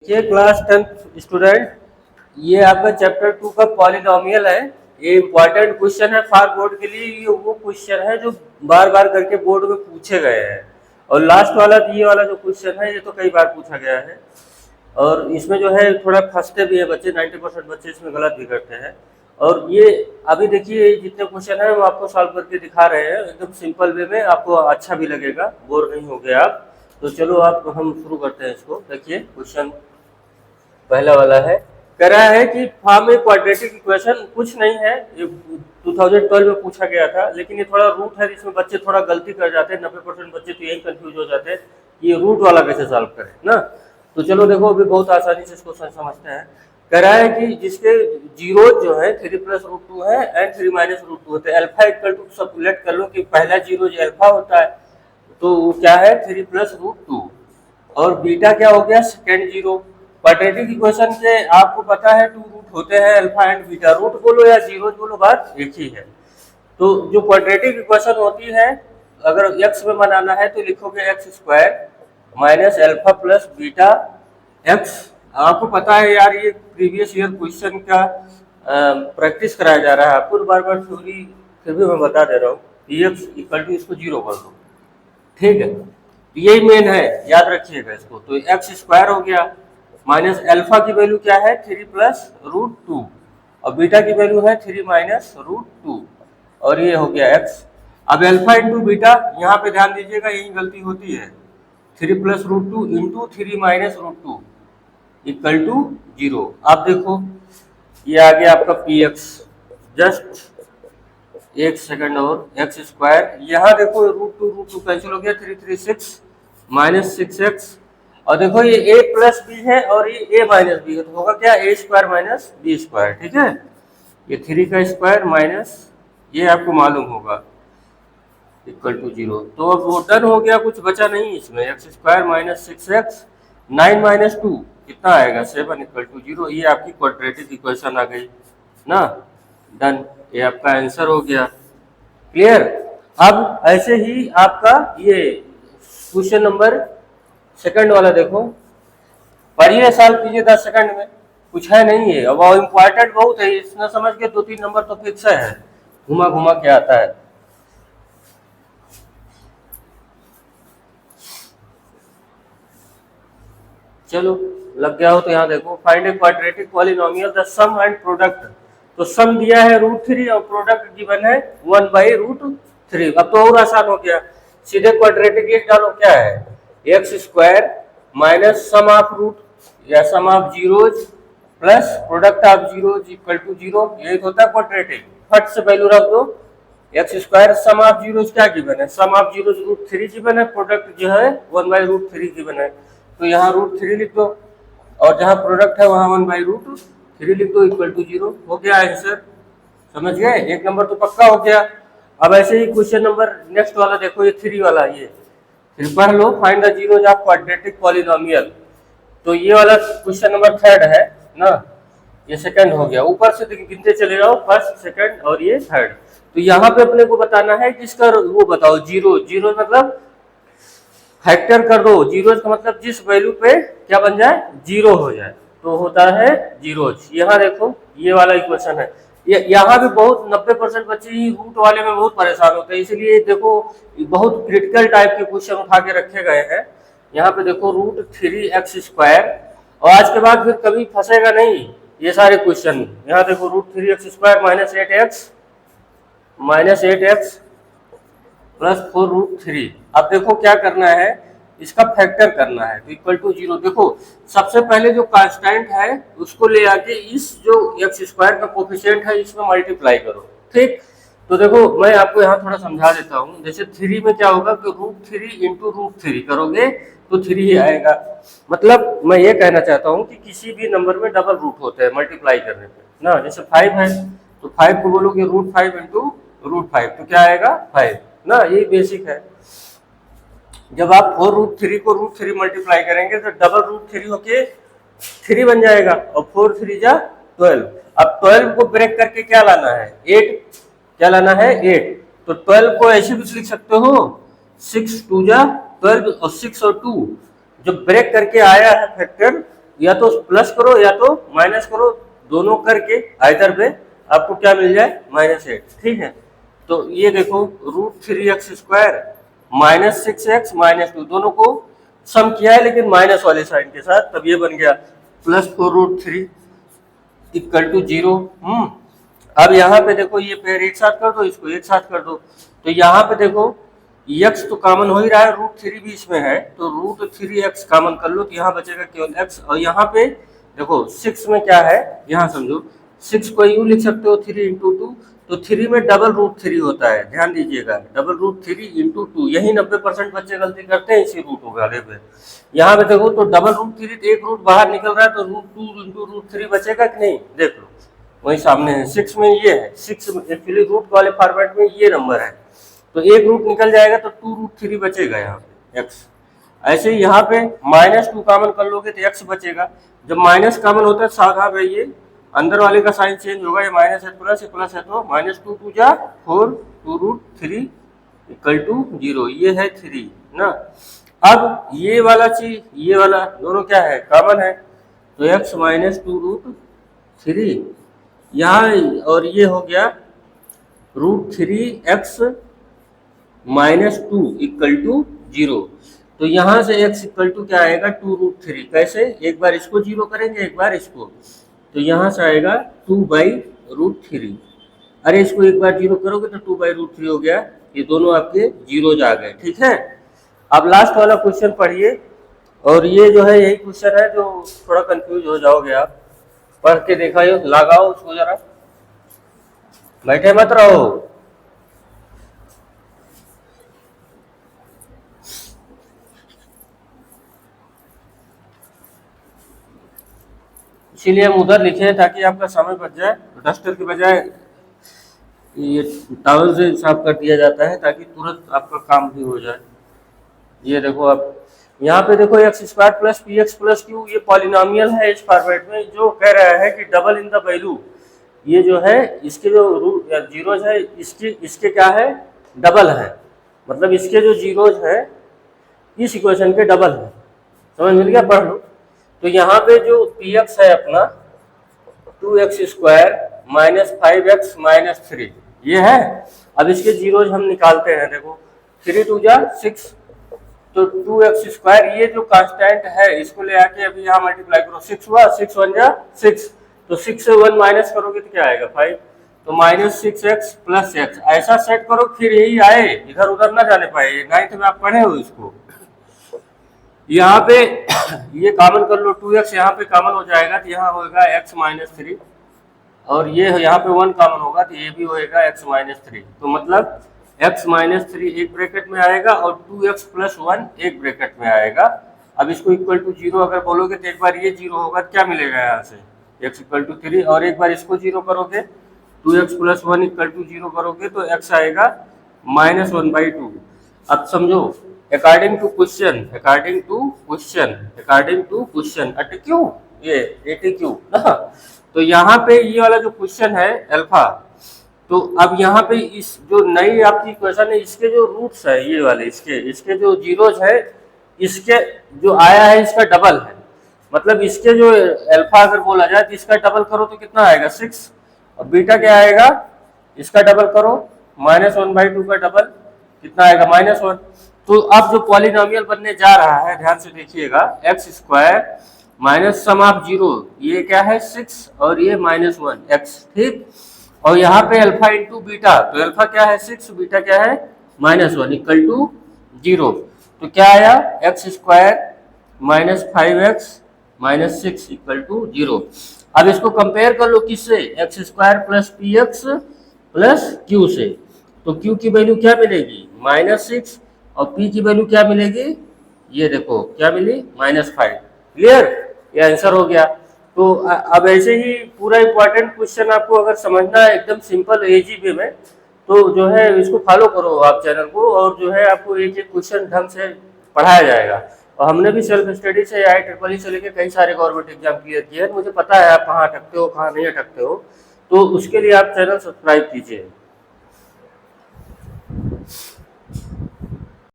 ये class 10th student, ये आपका चैप्टर 2 का पॉलिनोमियल है। ये इम्पॉर्टेंट क्वेश्चन है फार बोर्ड के लिए। ये वो क्वेश्चन है जो बार बार करके बोर्ड में पूछे गए हैं। और लास्ट वाला ये वाला जो क्वेश्चन है ये तो कई बार पूछा गया है। और इसमें जो है थोड़ा फंसते भी है बच्चे, 90% बच्चे इसमें गलत भी करते हैं। और ये अभी देखिए जितने क्वेश्चन है वो आपको सॉल्व करके दिखा रहे हैं एकदम सिंपल वे में, आपको अच्छा भी लगेगा, बोर नहीं हो गया आप। तो चलो आप हम शुरू करते हैं इसको। देखिए क्वेश्चन पहला वाला है, कह रहा है कि फॉर्म ए क्वाड्रेटिक इक्वेशन। कुछ नहीं है, ये 2012 में पूछा गया था, लेकिन ये थोड़ा रूट है, इसमें बच्चे थोड़ा गलती कर जाते हैं। 90% बच्चे तो यही कंफ्यूज हो जाते हैं कि ये रूट वाला कैसे सॉल्व करें ना। तो चलो देखो अभी बहुत आसानी से इसको समझते हैं। कह रहा है कि जिसके जीरो जो है 3 + √2 है एंड 3 - √2 होते हैं। अल्फा इक्वल टू सब्ट्रैक्ट कर लो कि पहला जीरो जो अल्फा होता है तो वो क्या है 3 + √2, और बीटा क्या हो गया सेकेंड जीरो। क्वाड्रेटिक इक्वेशन के आपको पता है 2 रूट होते हैं, अल्फा एंड बीटा। रूट बोलो या जीरो बोलो बात एक ही है। तो जो क्वाड्रेटिक इक्वेशन होती है अगर एक्स में बनाना है तो लिखोगे x² minus alpha plus beta x. आपको पता है यार, ये प्रीवियस ईयर क्वेश्चन का प्रैक्टिस कराया जा रहा है आपको, बार बार थ्योरी फिर भी मैं बता दे रहा हूँ। x इक्वल टू इसको जीरो कर दो, ठीक है। तो यही मेन है, याद रखिएगा इसको। तो x² हो गया माइनस अल्फा की वैल्यू क्या है 3 + √2 और बीटा की वैल्यू है 3 - √2 और ये हो गया x। अब अल्फा इंटू बीटा, यहाँ पे ध्यान दीजिएगा यही गलती होती है। 3 + √2 इंटू 3 - √2 इक्वल टू 0। आप देखो ये आ गया आपका px। जस्ट एक सेकंड और x², यहाँ देखो √2 कैंसिल हो गया, 3 - 3 = 6 माइनस 6x। और देखो ये a + b है और ये a - b है, तो होगा क्या a² - b², ठीक है। ये 3 का स्क्वायर माइनस ये आपको मालूम होगा इक्वल टू 0। तो अब वो डन हो गया, कुछ बचा नहीं इसमें। x² - 6x 9 - 2 कितना आएगा 7 इक्वल टू 0। ये आपकी क्वाड्रेटिक इक्वेशन आ गई ना, डन। ये आपका आंसर हो गया, क्लियर। अब ऐसे ही आपका ये क्वेश्चन नंबर सेकंड वाला देखो, पढ़िए साल कीजिए 10 सेकंड में, कुछ है नहीं है। अब वो इम्पोर्टेंट बहुत है, इतना समझ के 2-3 नंबर तो फिक्स है, घुमा घुमा के आता है। चलो लग गया हो तो यहाँ देखो, find a quadratic polynomial the sum and product. तो सम दिया है √3 और प्रोडक्ट गिवन है 1/√3। अब तो और आसान हो गया, सीधे क्वाड्रेटिक लिख डालो। क्या है x² minus sum of root या sum of zeros plus product of zeros equal to 0। यही होता है क्वाड्रेटिक। फट से वैल्यू रख दो, x² सम ऑफ जीरोज क्या गिवन है, सम ऑफ जीरोज √3 गिवन है, प्रोडक्ट जो है 1/√3 गिवन है। तो यहाँ √3 लिख दो और जहाँ प्रोडक्ट है वहाँ 1/√3 लिख दो इक्वल टू 0। हो गया आंसर, समझ गए। एक नंबर तो पक्का हो गया। अब ऐसे ही क्वेश्चन नंबर नेक्स्ट वाला देखो, ये 3 वाला, ये फिर पढ़ लो, find the zeros of quadratic polynomial. तो ये वाला क्वेश्चन नंबर 3 है ना, ये सेकंड हो गया। ऊपर से गिनते चले जाओ, फर्स्ट सेकंड और ये थर्ड। तो यहाँ पे अपने को बताना है कि इसका वो बताओ जीरो। जीरो मतलब फैक्टर कर दो, जीरो का मतलब जिस वैल्यू पे क्या बन जाए जीरो हो जाए तो होता है जीरोज। यहाँ देखो ये वाला इक्वेशन है, यहाँ भी बहुत 90% बच्चे ही रूट वाले में बहुत परेशान होते हैं, इसलिए देखो बहुत क्रिटिकल टाइप के क्वेश्चन उठा के रखे गए हैं। यहाँ पे देखो √3x², और आज के बाद फिर कभी फंसेगा नहीं ये सारे क्वेश्चन। यहाँ देखो √3x² माइनस 8x प्लस 4√3। अब देखो क्या करना है, इसका फैक्टर करना है तो इक्वल टू 0। देखो सबसे पहले जो कांस्टेंट है उसको ले आके इस जो x² का कोफिशिएंट है इसमें मल्टीप्लाई करो, ठीक। तो देखो मैं आपको यहाँ थोड़ा समझा देता हूँ। जैसे 3 में क्या होगा कि √3 इंटू √3 करोगे तो 3 ही आएगा। मतलब मैं ये कहना चाहता हूँ कि किसी भी नंबर में डबल रूट होते हैं मल्टीप्लाई करने पे ना। जैसे 5 है तो 5 को बोलोगे √5 इंटू √5 तो क्या आएगा 5 ना, यही बेसिक है। जब आप 4√3 को √3 मल्टीप्लाई करेंगे तो डबल √3 होके 3 बन जाएगा और 4 × 3 = 12। अब 12 को ब्रेक करके क्या लाना है 8, क्या लाना है 8। तो 12 को ऐसे भी लिख सकते हो 6 × 2 = 12 और 6 और 2 जो ब्रेक करके आया है फैक्टर या तो प्लस करो या तो माइनस करो, दोनों करके आइदर पे आपको क्या मिल जाए -8। ठीक है, तो ये देखो √3x² -6x -2 दोनों को सम किया है लेकिन माइनस वाले साइन के साथ, तब ये बन गया +4√3 = 0। अब यहाँ पे देखो ये पेयर एक साथ कर दो, इसको एक साथ कर दो, तो यहाँ पे देखो x तो कॉमन हो ही रहा है, √3 भी इसमें है, तो √3x कॉमन कर लो, तो यहाँ बचेगा केवल x। और यहाँ पे देखो 6 में क्या है, यहाँ समझो 6 को यूं लिख सकते हो 3 × 2, तो 3 में डबल √3 होता है, ध्यान दीजिएगा, डबल √3 × 2, यही 90% बच्चे गलती करते हैं इसी रूट वाले पे। यहाँ पे देखो तो डबल √3, तो एक रूट बाहर निकल रहा है, तो √2 × √3 बचेगा कि नहीं, देख लो वही सामने है। 6 में ये है, 6 एक्चुअली रूट वाले फॉर्मेट में ये नंबर है, तो एक रूट निकल जाएगा तो 2√3 बचेगा यहाँ पे x। ऐसे ही यहाँ पे -2 कॉमन कर लोगे तो x बचेगा। जब माइनस कॉमन होता है सावधान रहिए, अंदर वाले का साइन चेंज होगा, ये माइनस है प्लस है, प्लस है तो -2 × 2 = 4, 2√3 = 0, ये है 3 ना। अब ये वाला चीज ये वाला दोनों क्या है, कॉमन है, तो x -2√3 यहाँ, और ये हो गया √3x -2 = 0, तो यहाँ से x = क्या आएगा 2√3। कैसे, एक बार इसको 0 करेंगे एक बार इसको, तो यहाँ से आएगा 2/√3। अरे इसको एक बार 0 करोगे तो 2/√3 हो गया, ये दोनों आपके जीरोज आ गए। ठीक है, अब लास्ट वाला क्वेश्चन पढ़िए, और ये जो है यही क्वेश्चन है जो थोड़ा कंफ्यूज हो जाओगे आप, पढ़ के देखा, लगाओ उसको जरा, बैठे मत रहो। इसीलिए हम उधर लिखे हैं ताकि आपका समय बच जाए, डस्टर के बजाय ये टॉवल से साफ कर दिया जाता है ताकि तुरंत आपका काम भी हो जाए। ये देखो आप यहाँ पे देखो x² + px + q, ये पॉलिनोमियल है इस फॉर्मेट में, जो कह रहा है कि डबल इन द वैल्यू, ये जो है इसके जो रूट या जीरोज है इसके क्या है, डबल है, मतलब इसके जो जीरोज है इस इक्वेशन के डबल है। समझ मिल गया, पढ़ लो। तो यहाँ पे जो px है अपना 2x² - 5x - 3 ये है। अब इसके जीरोज हम निकालते हैं, देखो 3 × 2 = 6, तो 2x² ये जो कांस्टेंट है इसको ले आके अभी यहाँ मल्टीप्लाई करो, 6 हुआ, 6 × 1 = 6, तो 6 से 1 माइनस करोगे तो क्या आएगा 5, तो -6x + x, ऐसा सेट करो फिर यही आए, इधर उधर ना जाने पाए, 9th में आप पढ़े हो इसको। यहाँ पे ये कॉमन कर लो, 2x यहाँ पे कॉमन हो जाएगा, तो यहाँ होगा x - 3, और ये यहाँ पे 1 कॉमन होगा तो ये भी होएगा x - 3, तो मतलब x - 3 एक ब्रैकेट में आएगा और 2x + 1 एक ब्रैकेट में आएगा। अब इसको = 0 अगर बोलोगे तो एक बार ये 0 होगा, क्या मिलेगा यहाँ से, x = 3, और एक बार इसको 0 करोगे, 2x + 1 = 0 करोगे तो x आएगा -1/2। अब समझो, अकॉर्डिंग टू क्वेश्चन ATQ, ये ATQ ना, तो यहाँ पे ये वाला जो क्वेश्चन है अल्फा, तो अब यहाँ पे इस जो नई आपकी इक्वेशन है इसके जो रूट्स है ये वाले, इसके जो जीरोज है, इसके जो आया है इसका डबल है, मतलब इसके जो अल्फा अगर बोला जाए तो इसका डबल करो तो कितना आएगा 6, और बीटा क्या आएगा, इसका डबल करो, -1/2 का डबल कितना आएगा -1। तो अब जो पॉलिनोमियल बनने जा रहा है, ध्यान से देखिएगा, x² - सम ऑफ 0, ये क्या है 6 और ये -1x, ठीक, और यहाँ पे अल्फा × बीटा, तो अल्फा क्या है 6, बीटा क्या है -1 = 0, तो क्या आया x² - 5x - 6 = 0। अब इसको कंपेयर कर लो किससे, x² + px + q से, तो q की वैल्यू क्या मिलेगी -6, और p की वैल्यू क्या मिलेगी, ये देखो क्या मिली -5। क्लियर, ये आंसर हो गया। तो अब ऐसे ही पूरा इंपॉर्टेंट क्वेश्चन आपको अगर समझना है एकदम सिंपल इजी वे में, तो जो है इसको फॉलो करो आप चैनल को, और जो है आपको एक एक क्वेश्चन ढंग से पढ़ाया जाएगा। और हमने भी सेल्फ स्टडी से IEEE से लेके कई सारे गवर्नमेंट एग्जाम क्लियर किए हैं, मुझे पता है आप कहाँ अटकते हो कहाँ नहीं अटकते हो, तो उसके लिए आप चैनल सब्सक्राइब कीजिए।